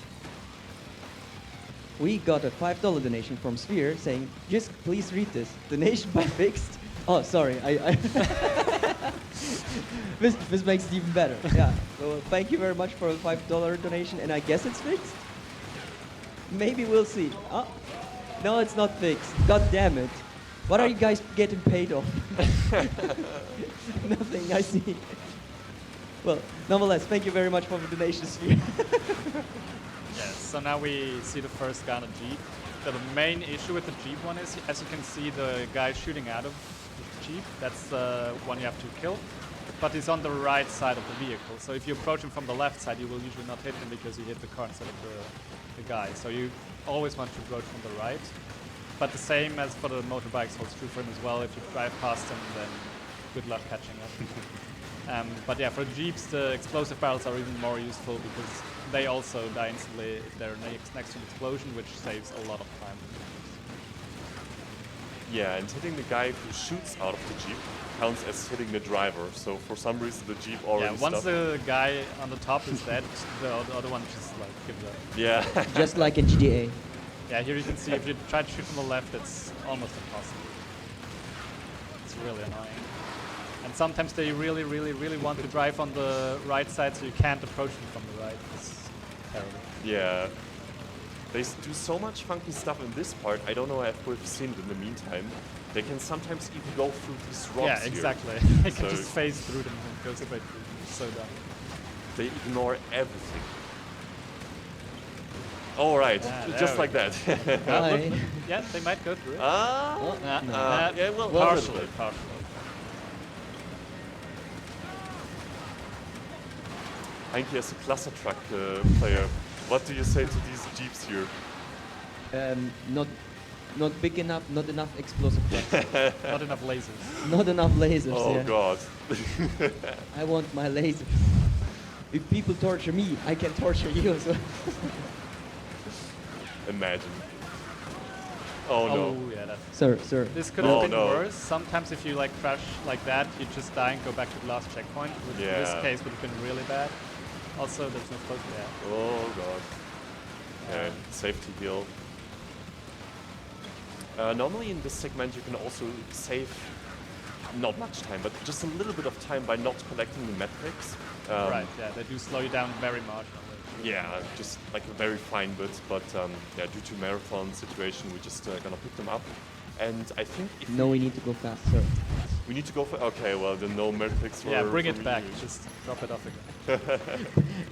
[SPEAKER 3] We got a $5 donation from Sphere saying, just please read this. Donation by Fixed. Oh, sorry. I this makes it even better. Yeah. So thank you very much for a $5 donation, and I guess it's fixed. Maybe we'll see. Oh, no, it's not fixed. God damn it. What are you guys getting paid off? Nothing. I see. Well, nonetheless, thank you very much for the donation, Sphere.
[SPEAKER 2] Yes, so now we see the first guy on a Jeep. The main issue with the Jeep one is, as you can see, the guy shooting out of the Jeep, that's the one you have to kill. But he's on the right side of the vehicle, so if you approach him from the left side, you will usually not hit him because you hit the car instead of the guy. So you always want to approach from the right. But the same as for the motorbikes holds true for him as well. If you drive past him, then good luck catching up. But yeah, for Jeeps, the explosive barrels are even more useful because they also die instantly if they're next to an explosion, which saves a lot of time.
[SPEAKER 1] Yeah, and hitting the guy who shoots out of the Jeep counts as hitting the driver. So for some reason, the Jeep already.
[SPEAKER 2] Yeah, once the guy on the top is dead, the other one just like gives up.
[SPEAKER 1] Yeah.
[SPEAKER 3] Just like in GTA.
[SPEAKER 2] Yeah, here you can see if you try to shoot from the left, it's almost impossible. It's really annoying. And sometimes they really, really, really want to drive on the right side, so you can't approach them from the right. It's terrible.
[SPEAKER 1] Yeah. They do so much funky stuff in this part. I don't know if we've seen it in the meantime. They can sometimes even go through these rocks.
[SPEAKER 2] Yeah,
[SPEAKER 1] here.
[SPEAKER 2] exactly. They can
[SPEAKER 1] So
[SPEAKER 2] just phase through them and go straight through them. It's so dumb.
[SPEAKER 1] They ignore everything. All right,
[SPEAKER 2] there
[SPEAKER 1] just
[SPEAKER 2] we
[SPEAKER 1] like that.
[SPEAKER 3] Hi.
[SPEAKER 2] Yeah, they might go through it.
[SPEAKER 3] Oh, no.
[SPEAKER 1] Yeah, well,
[SPEAKER 2] partially.
[SPEAKER 1] Heinke, as a cluster truck player, what do you say to these Jeeps here?
[SPEAKER 3] Not big enough, not enough explosive trucks.
[SPEAKER 2] Not enough lasers.
[SPEAKER 3] Not enough lasers.
[SPEAKER 1] Oh
[SPEAKER 3] yeah.
[SPEAKER 1] god.
[SPEAKER 3] I want my lasers. if people torture me, I can torture you as well.
[SPEAKER 1] Imagine. Oh no.
[SPEAKER 2] Oh, yeah, that.
[SPEAKER 3] Sir.
[SPEAKER 2] This could have
[SPEAKER 1] Oh,
[SPEAKER 2] been
[SPEAKER 1] no.
[SPEAKER 2] worse. Sometimes if you like crash like that, you just die and go back to the last checkpoint, which in this
[SPEAKER 1] Yeah.
[SPEAKER 2] case would have been really bad. Also, there's no close there.
[SPEAKER 1] Oh god. Yeah, safety heal. Normally in this segment you can also save not much time, but just a little bit of time by not collecting the medpacks.
[SPEAKER 2] Right, yeah, they do slow you down very marginally.
[SPEAKER 1] Yeah, just like a very fine bit, but yeah, due to marathon situation, we're just gonna pick them up. And I think if
[SPEAKER 3] No, we need to go fast, sir.
[SPEAKER 1] we need to go for... Okay, well, then no medpacks
[SPEAKER 2] Yeah, bring
[SPEAKER 1] for
[SPEAKER 2] it
[SPEAKER 1] me.
[SPEAKER 2] back. Just drop it off again.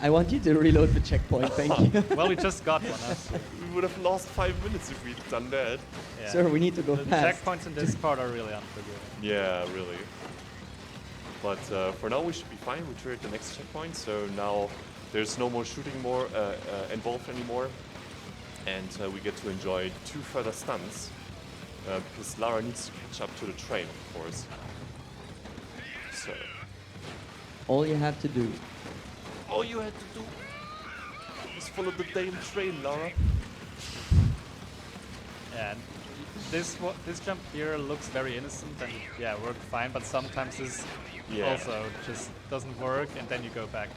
[SPEAKER 3] I want you to reload the checkpoint, thank you.
[SPEAKER 2] Well, we just got one. Huh? So,
[SPEAKER 1] We would have lost 5 minutes if we'd done that.
[SPEAKER 2] yeah.
[SPEAKER 3] Sir, we need to go
[SPEAKER 2] The
[SPEAKER 3] fast.
[SPEAKER 2] checkpoints in this part are really unforgiving.
[SPEAKER 1] Yeah, really. But for now we should be fine. We cleared the next checkpoint, so now there's no more shooting involved anymore. And we get to enjoy 2 further stunts. Because Lara needs to catch up to the train, of course. So,
[SPEAKER 3] All you have to do.
[SPEAKER 1] all you had to do was follow the damn train, Lara.
[SPEAKER 2] Yeah, and this jump here looks very innocent and yeah, worked fine, but sometimes this
[SPEAKER 1] Yeah.
[SPEAKER 2] also just doesn't work and then you go back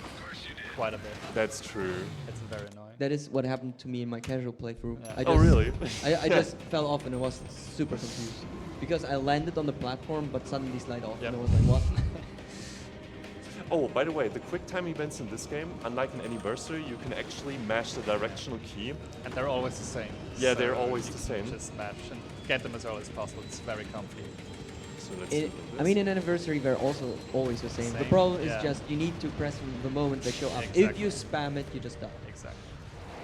[SPEAKER 2] quite a bit.
[SPEAKER 1] That's true.
[SPEAKER 2] It's very annoying.
[SPEAKER 3] That is what happened to me in my casual playthrough.
[SPEAKER 2] Yeah.
[SPEAKER 3] I
[SPEAKER 1] Oh,
[SPEAKER 3] just-
[SPEAKER 1] really?
[SPEAKER 3] I just fell off and I was super confused. Because I landed on the platform but suddenly slide off
[SPEAKER 2] Yep.
[SPEAKER 3] and I was like, what?
[SPEAKER 1] Oh, by the way, the quick time events in this game, unlike in Anniversary, you can actually mash the directional key.
[SPEAKER 2] And they're always the same.
[SPEAKER 1] Yeah, they're
[SPEAKER 2] so
[SPEAKER 1] always
[SPEAKER 2] you
[SPEAKER 1] the
[SPEAKER 2] can
[SPEAKER 1] same.
[SPEAKER 2] Just match and get them as early as possible. It's very comfy.
[SPEAKER 1] So let's
[SPEAKER 3] In,
[SPEAKER 1] look at
[SPEAKER 3] I mean,
[SPEAKER 1] this.
[SPEAKER 3] in Anniversary, they're also always the same. The
[SPEAKER 2] Same,
[SPEAKER 3] problem is
[SPEAKER 2] yeah.
[SPEAKER 3] just you need to press them the moment they show up. If
[SPEAKER 2] Exactly.
[SPEAKER 3] you spam it, you just die.
[SPEAKER 2] Exactly.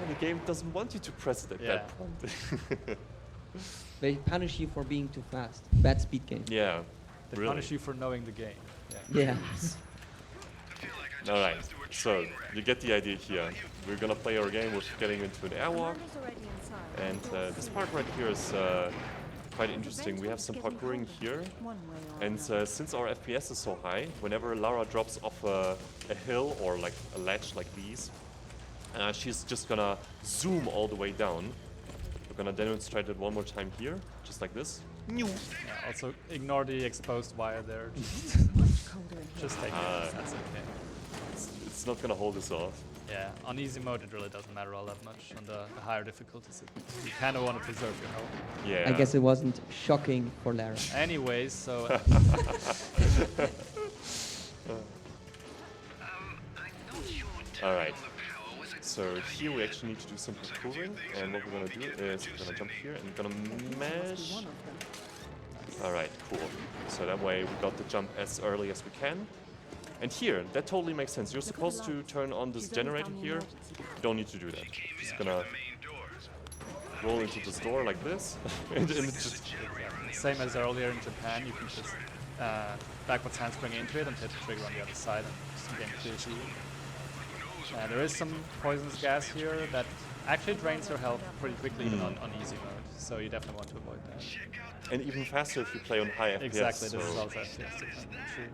[SPEAKER 1] And the game doesn't want you to press it at
[SPEAKER 2] Yeah.
[SPEAKER 1] that point.
[SPEAKER 3] They punish you for being too fast. Bad speed game.
[SPEAKER 1] Yeah,
[SPEAKER 2] They
[SPEAKER 1] really.
[SPEAKER 2] punish you for knowing the game. Yeah.
[SPEAKER 3] Yeah.
[SPEAKER 1] All right, so you get the idea here. We're gonna play our game with getting into an airwalk, and this part right here is quite interesting. We have some parkouring here, and since our FPS is so high, whenever Lara drops off a hill or like a ledge like these, she's just gonna zoom all the way down. We're gonna demonstrate it one more time here, just like this.
[SPEAKER 2] Yeah, also ignore the exposed wire there. Just take it. That's okay.
[SPEAKER 1] It's not gonna hold us off.
[SPEAKER 2] Yeah, on easy mode it really doesn't matter all that much. On the higher difficulties, you kind of want to preserve your health.
[SPEAKER 1] Yeah.
[SPEAKER 3] I guess it wasn't shocking for Lara.
[SPEAKER 2] Anyways, so
[SPEAKER 1] All right. So here we actually need to do some parkouring, and what we're gonna do is we're gonna jump here and we're gonna mash. All right, cool. So that way we got the jump as early as we can. And here, that totally makes sense. You're supposed to turn on this generator here. You don't need to do that. Just gonna roll into this door like this, and it just
[SPEAKER 2] same as earlier in Japan, you can just backwards handspring into it and hit the trigger on the other side and just game clears you. There is some poisonous gas here that actually drains your health pretty quickly even on easy mode, so you definitely want to avoid that.
[SPEAKER 1] and even faster if you play on high FPS.
[SPEAKER 2] Exactly, this is
[SPEAKER 1] so-
[SPEAKER 2] also FPS dependent, true.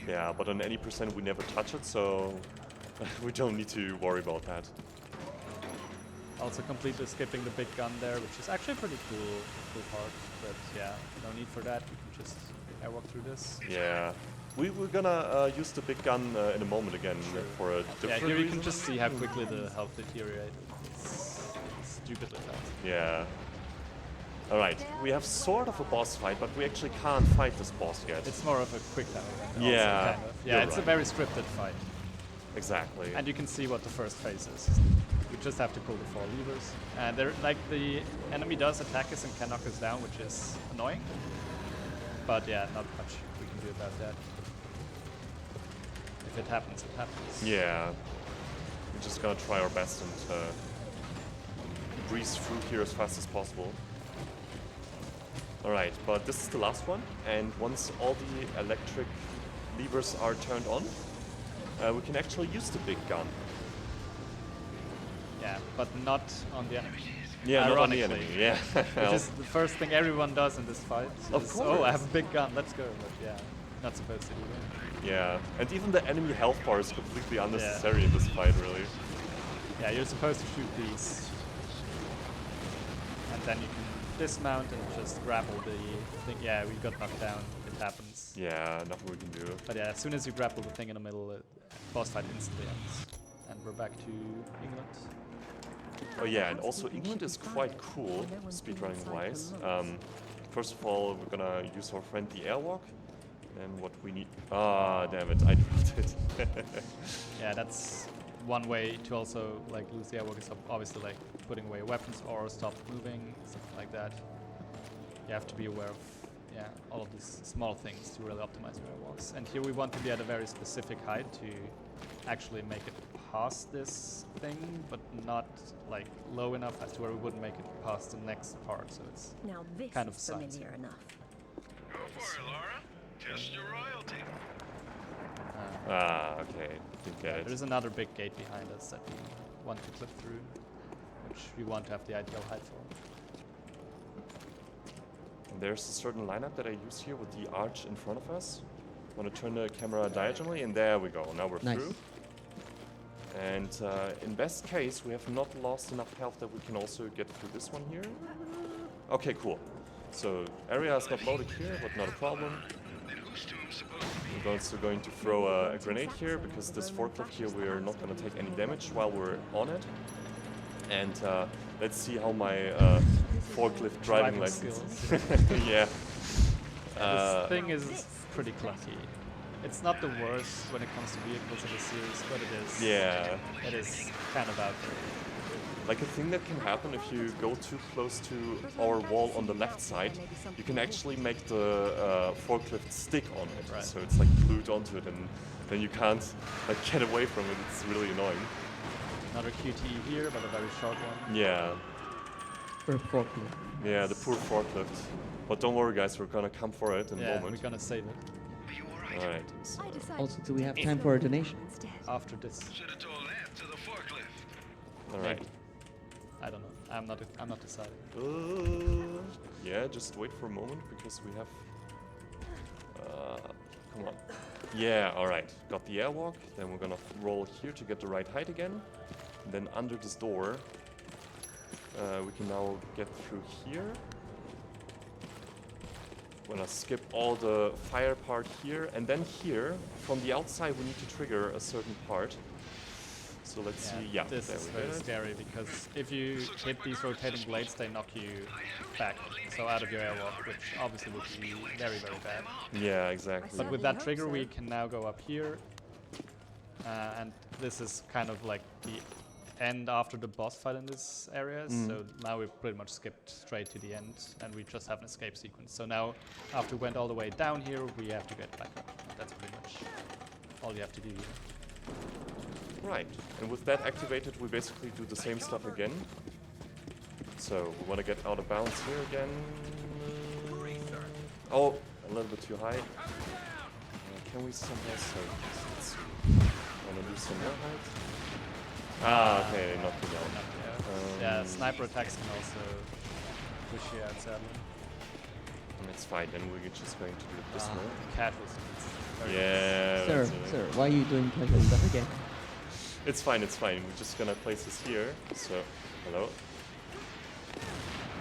[SPEAKER 1] Yeah, but on any percent we never touch it, so we don't need to worry about that.
[SPEAKER 2] Also completely skipping the big gun there, which is actually a pretty cool part, but yeah, no need for that, you can just airwalk through this.
[SPEAKER 1] Yeah. We're gonna use the big gun in a moment again for a
[SPEAKER 2] Yeah,
[SPEAKER 1] different
[SPEAKER 2] here you
[SPEAKER 1] reason.
[SPEAKER 2] can just see how quickly the health deteriorated. It's stupidly fast.
[SPEAKER 1] Yeah. Alright, we have sort of a boss fight, but we actually can't fight this boss yet.
[SPEAKER 2] It's more of a quick time event. also,
[SPEAKER 1] Yeah,
[SPEAKER 2] kind of. Yeah,
[SPEAKER 1] you're
[SPEAKER 2] it's a
[SPEAKER 1] right.
[SPEAKER 2] very scripted fight.
[SPEAKER 1] Exactly.
[SPEAKER 2] And you can see what the first phase is. You just have to pull the 4 levers. And they're, like the enemy does attack us and can knock us down, which is annoying. But yeah, not much we can do about that. If it happens, it happens.
[SPEAKER 1] Yeah. We're just gonna try our best and breeze through here as fast as possible. Alright, but this is the last one, and once all the electric levers are turned on, we can actually use the big gun.
[SPEAKER 2] Yeah, but not on the enemy.
[SPEAKER 1] Yeah, not on the enemy,
[SPEAKER 2] Ironically.
[SPEAKER 1] yeah.
[SPEAKER 2] Which is the first thing everyone does in this fight.
[SPEAKER 1] Of
[SPEAKER 2] is,
[SPEAKER 1] course.
[SPEAKER 2] oh, I have a big gun, let's go. But yeah, not supposed to do that.
[SPEAKER 1] Yeah, and even the enemy health bar is completely unnecessary in this fight, really.
[SPEAKER 2] Yeah, you're supposed to shoot these. And then you can dismount and just grapple the thing. Yeah, we got knocked down. It happens.
[SPEAKER 1] Yeah, nothing we can do.
[SPEAKER 2] But yeah, as soon as you grapple the thing in the middle, boss fight instantly ends. And we're back to England.
[SPEAKER 1] Oh yeah, and also England is quite cool, speedrunning wise. First of all, we're gonna use our friend the airwalk. And what we need... Ah, damn it, I dropped it.
[SPEAKER 2] Yeah, that's one way to also like lose the airwalk is obviously like putting away weapons or stop moving, something like that. You have to be aware of all of these small things to really optimize your airwalks. And here we want to be at a very specific height to actually make it past this thing, but not like low enough as to where we wouldn't make it past the next part. So it's
[SPEAKER 6] Now this
[SPEAKER 2] kind of
[SPEAKER 6] is
[SPEAKER 2] science.
[SPEAKER 6] familiar enough.
[SPEAKER 5] Go for it, Laura. Test your royalty.
[SPEAKER 1] Ah, okay, didn't get it.
[SPEAKER 2] There's another big gate behind us that we want to clip through, which we want to have the ideal height for.
[SPEAKER 1] And there's a certain lineup that I use here with the arch in front of us. Want to turn the camera diagonally, and there we go. Now we're
[SPEAKER 3] Nice.
[SPEAKER 1] through. And in best case, we have not lost enough health that we can also get through this one here. Okay, cool. So area is not loaded here, but not a problem.
[SPEAKER 5] Then whose tomb supposed to be?
[SPEAKER 1] We're also going to throw a grenade here because this forklift here, we're not going to take any damage while we're on it. And let's see how my forklift driving license. Yeah.
[SPEAKER 2] This thing is pretty clunky. It's not the worst when it comes to vehicles in the series, but it is.
[SPEAKER 1] Yeah.
[SPEAKER 2] It is kind of out there.
[SPEAKER 1] Like a thing that can happen if you go too close to our wall on the left side, you can actually make the forklift stick on it.
[SPEAKER 2] Right.
[SPEAKER 1] So it's like glued onto it, and then you can't like get away from it. It's really annoying.
[SPEAKER 2] Another QTE here, but a very short one.
[SPEAKER 1] Yeah.
[SPEAKER 3] For forklift.
[SPEAKER 1] Yeah, the poor forklift. But don't worry, guys, we're gonna come for it in a
[SPEAKER 2] Yeah,
[SPEAKER 1] moment.
[SPEAKER 2] we're gonna save it
[SPEAKER 5] Are you alright?
[SPEAKER 1] All right. So,
[SPEAKER 6] I decided
[SPEAKER 3] Also, do we have time for a donation?
[SPEAKER 6] instead.
[SPEAKER 2] after this.
[SPEAKER 5] Should have told that to the forklift.
[SPEAKER 1] all right.
[SPEAKER 2] Maybe. I don't know. I'm not deciding.
[SPEAKER 1] Yeah, just wait for a moment because we have. Come on. Yeah, all right. Got the airwalk. Then we're gonna roll here to get the right height again. And then under this door, we can now get through here. We're gonna skip all the fire part here, and then here from the outside we need to trigger a certain part. So let's see. Yeah,
[SPEAKER 2] this
[SPEAKER 1] there
[SPEAKER 2] is
[SPEAKER 1] we
[SPEAKER 2] very
[SPEAKER 1] go.
[SPEAKER 2] scary because if you hit these rotating blades, they knock you back, so out of your airwalk, which obviously would be very, very bad.
[SPEAKER 1] Yeah, exactly.
[SPEAKER 2] But with
[SPEAKER 6] Certainly
[SPEAKER 2] that
[SPEAKER 6] hope
[SPEAKER 2] trigger,
[SPEAKER 6] so.
[SPEAKER 2] we can now go up here, and this is kind of like the end after the boss fight in this area. So now we've pretty much skipped straight to the end, and we just have an escape sequence. So now, after we went all the way down here, we have to get back up. That's pretty much all you have to do here.
[SPEAKER 1] Right, and with that activated, we basically do the same stuff again. So we want to get out of bounds here again. Oh, a little bit too high. Can we somehow save this? Let's see. Want to do some more height? Ah, okay, not too down.
[SPEAKER 2] Yeah, sniper attacks can also push you out, sadly.
[SPEAKER 1] It's fine, then we're just going to do it this way.
[SPEAKER 2] Casual speeds. Very
[SPEAKER 1] Yeah,
[SPEAKER 3] Sir,
[SPEAKER 1] that's it.
[SPEAKER 3] sir, why are you doing casual stuff again?
[SPEAKER 1] It's fine, it's fine. We're just gonna place this here. So, hello.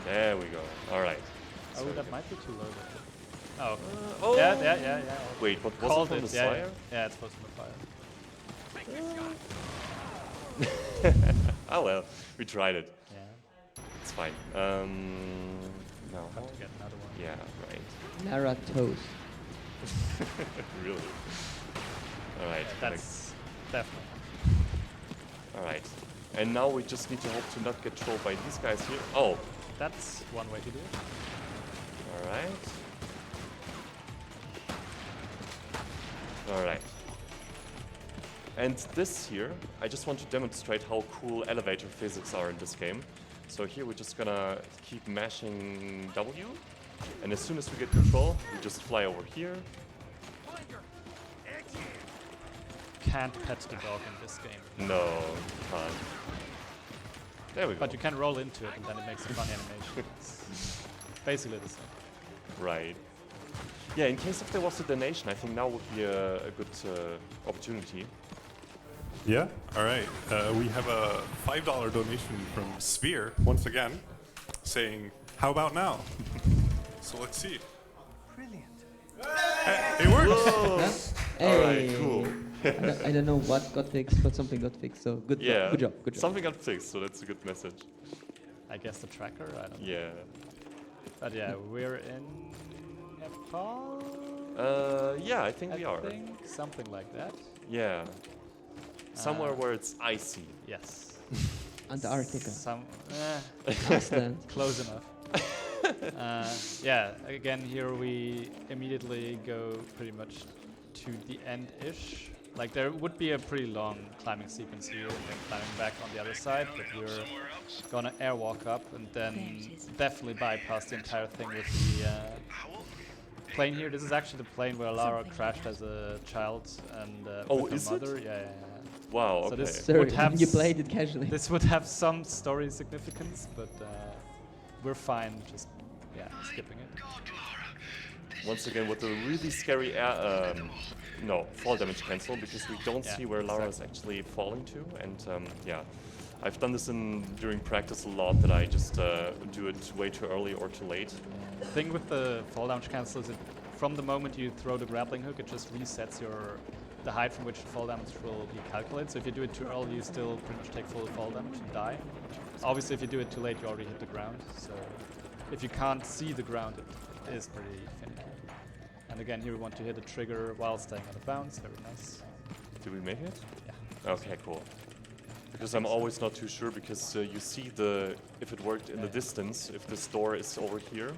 [SPEAKER 1] There we go. All right.
[SPEAKER 2] Oh,
[SPEAKER 1] So
[SPEAKER 2] that
[SPEAKER 1] we
[SPEAKER 2] might be too low. Though. Oh.
[SPEAKER 1] oh.
[SPEAKER 2] Yeah.
[SPEAKER 1] Wait, what was
[SPEAKER 2] Called
[SPEAKER 1] it from the
[SPEAKER 2] yeah,
[SPEAKER 1] fire?
[SPEAKER 2] Yeah, it's supposed to be fire.
[SPEAKER 1] Oh well, we tried it.
[SPEAKER 2] Yeah.
[SPEAKER 1] It's fine. Now,
[SPEAKER 2] Have to get another one.
[SPEAKER 1] yeah, right.
[SPEAKER 3] Lara toast.
[SPEAKER 1] Really. All right.
[SPEAKER 2] That's definitely.
[SPEAKER 1] All right. And now we just need to hope to not get trolled by these guys here. Oh.
[SPEAKER 2] That's one way to do it.
[SPEAKER 1] All right. All right. And this here, I just want to demonstrate how cool elevator physics are in this game. So here we're just gonna keep mashing W, and as soon as we get control, we just fly over here.
[SPEAKER 2] Can't pet the dog in this game.
[SPEAKER 1] No, can't. There we go.
[SPEAKER 2] But you can roll into it and then it makes a funny animation. It's basically the same.
[SPEAKER 1] Right. Yeah, in case if there was a donation, I think now would be a good opportunity.
[SPEAKER 8] Yeah. All right. We have a $5 donation from Sphere once again, saying, "How about now?" So let's see.
[SPEAKER 4] Brilliant.
[SPEAKER 8] It works.
[SPEAKER 3] Huh?
[SPEAKER 1] All right,
[SPEAKER 3] Hey.
[SPEAKER 1] cool.
[SPEAKER 3] I don't know what got fixed, but something got fixed. So good
[SPEAKER 1] Yeah,
[SPEAKER 3] job. Good job. Good job.
[SPEAKER 1] Something got fixed, so that's a good message.
[SPEAKER 2] I guess the tracker, I don't know.
[SPEAKER 1] Yeah.
[SPEAKER 2] But yeah, we're in Nepal?
[SPEAKER 1] Yeah, I think we are.
[SPEAKER 2] Something like that.
[SPEAKER 1] Yeah. Somewhere where it's icy.
[SPEAKER 2] Yes.
[SPEAKER 3] Antarctica.
[SPEAKER 2] Iceland. Close enough. Yeah, again, here we immediately go pretty much to the end-ish. Like, there would be a pretty long climbing sequence here and then climbing back on the other side, but we're gonna airwalk up and then definitely bypass the entire thing with the plane here. This is actually the plane where Lara crashed as a child and
[SPEAKER 1] Oh,
[SPEAKER 2] with her
[SPEAKER 1] is
[SPEAKER 2] mother.
[SPEAKER 1] it?
[SPEAKER 2] Yeah.
[SPEAKER 1] Wow,
[SPEAKER 2] So
[SPEAKER 1] okay.
[SPEAKER 2] this
[SPEAKER 3] Sorry,
[SPEAKER 2] would have
[SPEAKER 3] you played it casually.
[SPEAKER 2] This would have some story significance, but we're fine just skipping it.
[SPEAKER 1] Once again, with a really scary fall damage cancel, because we don't see where Lara is actually falling to. And yeah, I've done this during practice a lot, that I just do it way too early or too late.
[SPEAKER 2] The thing with the fall damage cancel is from the moment you throw the grappling hook, it just resets the height from which the fall damage will be calculated. So if you do it too early, you still pretty much take full fall damage and die. Obviously, if you do it too late, you already hit the ground. So if you can't see the ground, it is pretty finicky. And again, here we want to hit a trigger while staying out of bounds. Very nice.
[SPEAKER 1] Did we make it?
[SPEAKER 2] Yeah.
[SPEAKER 1] Okay, cool. Because I'm always not too sure, because you see if it worked in the distance, if this door is over here.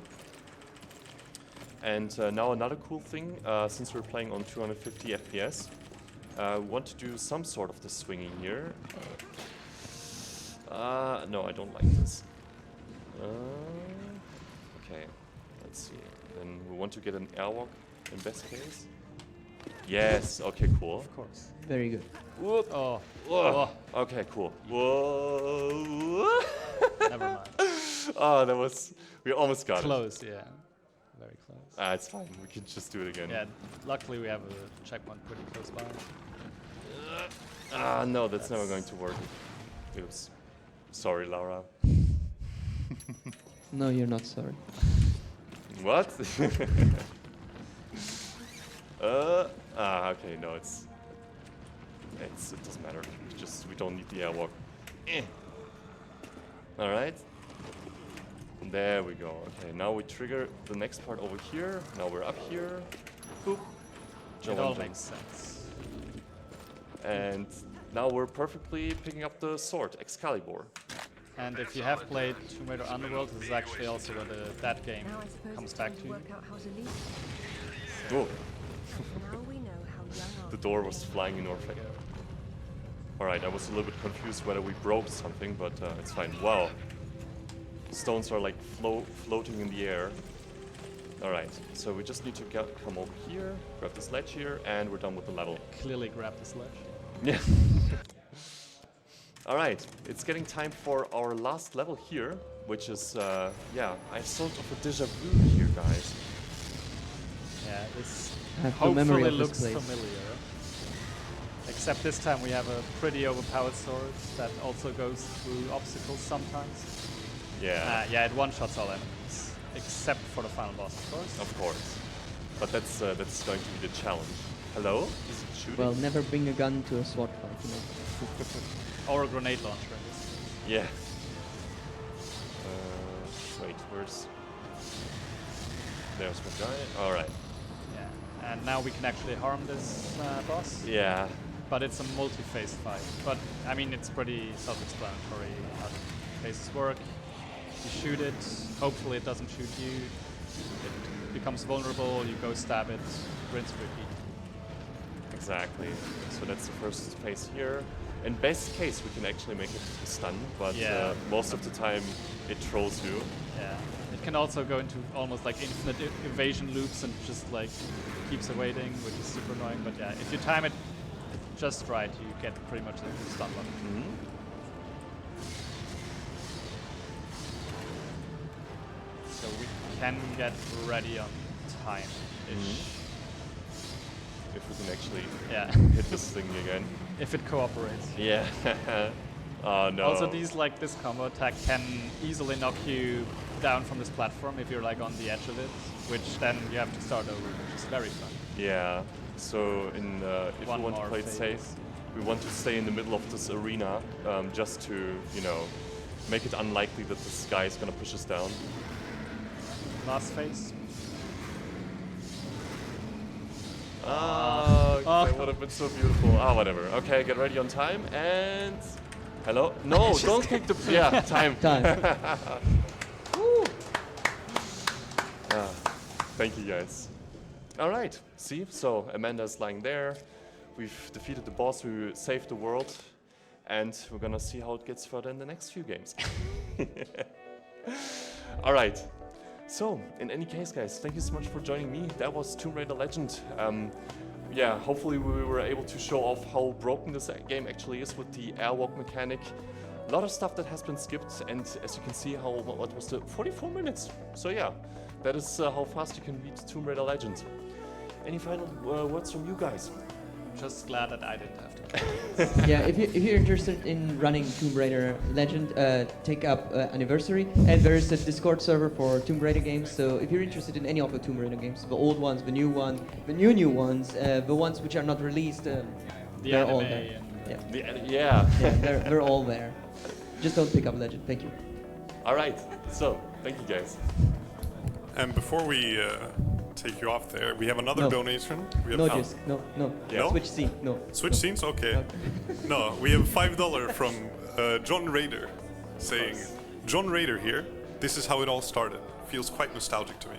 [SPEAKER 1] And now another cool thing, since we're playing on 250 FPS, we want to do some sort of the swinging here. No, I don't like this. Okay, let's see. Then we want to get an airwalk in best case. Yes, okay, cool.
[SPEAKER 2] Of course.
[SPEAKER 3] Very good.
[SPEAKER 1] Whoop.
[SPEAKER 2] Oh.
[SPEAKER 1] Whoa. Okay, cool. Whoa.
[SPEAKER 2] Never mind.
[SPEAKER 1] Oh, we almost got it.
[SPEAKER 2] Close, yeah. Very close.
[SPEAKER 1] It's fine. We can just do it again.
[SPEAKER 2] Yeah, luckily we have a checkpoint pretty close by.
[SPEAKER 1] No, that's never going to work. Oops. Sorry, Lara.
[SPEAKER 3] No, you're not sorry.
[SPEAKER 1] What? Okay, no, it doesn't matter. We don't need the airwalk. All right. There we go. Okay, now we trigger the next part over here. Now we're up here. Boop.
[SPEAKER 2] It all makes sense.
[SPEAKER 1] And now we're perfectly picking up the sword, Excalibur.
[SPEAKER 2] And if you have played Tomb Raider Underworld, this is actually also where that game
[SPEAKER 6] Now I suppose
[SPEAKER 2] comes
[SPEAKER 6] it's
[SPEAKER 2] back
[SPEAKER 6] time
[SPEAKER 2] to.
[SPEAKER 6] work out how to leave.
[SPEAKER 1] Oh,
[SPEAKER 6] Now we know how young
[SPEAKER 1] the door was flying in our face. Alright, I was a little bit confused whether we broke something, but it's fine. Wow. Stones are like floating in the air. Alright, so we just need to come over here, grab the sledge here, and we're done with the level.
[SPEAKER 2] Clearly grab the sledge.
[SPEAKER 1] Yeah. Alright, it's getting time for our last level here, which is, I have sort of a déjà vu here, guys.
[SPEAKER 2] Yeah, this
[SPEAKER 3] I have no memory
[SPEAKER 2] hopefully
[SPEAKER 3] of this
[SPEAKER 2] looks
[SPEAKER 3] place.
[SPEAKER 2] familiar. Except this time we have a pretty overpowered sword that also goes through obstacles sometimes.
[SPEAKER 1] Yeah.
[SPEAKER 2] Yeah, it one-shots all enemies, except for the final boss, of course.
[SPEAKER 1] Of course. But that's going to be the challenge. Hello? Is it shooting?
[SPEAKER 3] Well, never bring a gun to a sword fight, you know.
[SPEAKER 2] Or a grenade launcher. in this case.
[SPEAKER 1] Yeah. Wait, there's my guy. Alright.
[SPEAKER 2] Yeah, and now we can actually harm this boss.
[SPEAKER 1] Yeah.
[SPEAKER 2] But it's a multi-phase fight. But, I mean, it's pretty self-explanatory how the phases work. You shoot it, hopefully it doesn't shoot you. It becomes vulnerable, you go stab it, rinse, repeat.
[SPEAKER 1] Exactly. So that's the first phase here. In best case, we can actually make it stun, but most of the time it trolls you.
[SPEAKER 2] Yeah. It can also go into almost like infinite evasion loops and just like keeps evading, which is super annoying. But yeah, if you time it just right, you get pretty much the stun button.
[SPEAKER 1] Mm-hmm.
[SPEAKER 2] So we can get ready on time-ish.
[SPEAKER 1] If we can actually
[SPEAKER 2] Yeah.
[SPEAKER 1] hit this thing again.
[SPEAKER 2] If it cooperates.
[SPEAKER 1] Yeah. Oh no.
[SPEAKER 2] Also, this combo attack can easily knock you down from this platform if you're like on the edge of it, which then you have to start over, which is very fun.
[SPEAKER 1] Yeah. So if
[SPEAKER 2] One
[SPEAKER 1] we want to
[SPEAKER 2] more
[SPEAKER 1] play it
[SPEAKER 2] phase.
[SPEAKER 1] safe, we want to stay in the middle of this arena, just to make it unlikely that this guy is gonna push us down.
[SPEAKER 2] Last phase.
[SPEAKER 1] That would have been so beautiful. Ah, whatever. Okay, get ready on time and hello. No, don't kick the. Yeah, time.
[SPEAKER 3] Time.
[SPEAKER 1] Thank you guys. All right. See, so Amanda's lying there. We've defeated the boss. We saved the world, and we're gonna see how it gets further in the next few games. All right. So, in any case, guys, thank you so much for joining me. That was Tomb Raider Legend. Yeah, hopefully we were able to show off how broken this game actually is with the airwalk mechanic. A lot of stuff that has been skipped, and as you can see, what was the 44 minutes. So yeah, that is how fast you can beat Tomb Raider Legend. Any final words from you guys?
[SPEAKER 2] Just glad that I didn't have to.
[SPEAKER 3] Yeah, if you're interested in running Tomb Raider Legend, take up Anniversary, and there is a Discord server for Tomb Raider games. So if you're interested in any of the Tomb Raider games, the old ones, the new one, the new ones, the ones which are not released,
[SPEAKER 2] The
[SPEAKER 3] they're all
[SPEAKER 2] anime
[SPEAKER 3] there.
[SPEAKER 2] and
[SPEAKER 3] Yeah,
[SPEAKER 1] Yeah.
[SPEAKER 3] yeah, they're all there. Just don't pick up Legend. Thank you.
[SPEAKER 1] All right. So thank you guys.
[SPEAKER 8] And before we take you off there, we have another
[SPEAKER 3] No.
[SPEAKER 8] donation. We have
[SPEAKER 3] No,
[SPEAKER 8] oh,
[SPEAKER 3] just no.
[SPEAKER 1] Yeah.
[SPEAKER 3] Switch scene. No.
[SPEAKER 8] Switch
[SPEAKER 3] no.
[SPEAKER 8] scenes? Okay. No, we have $5 from John Raider saying, John Raider here, this is how it all started. Feels quite nostalgic to me.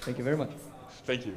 [SPEAKER 3] Thank you very much.
[SPEAKER 1] Thank you.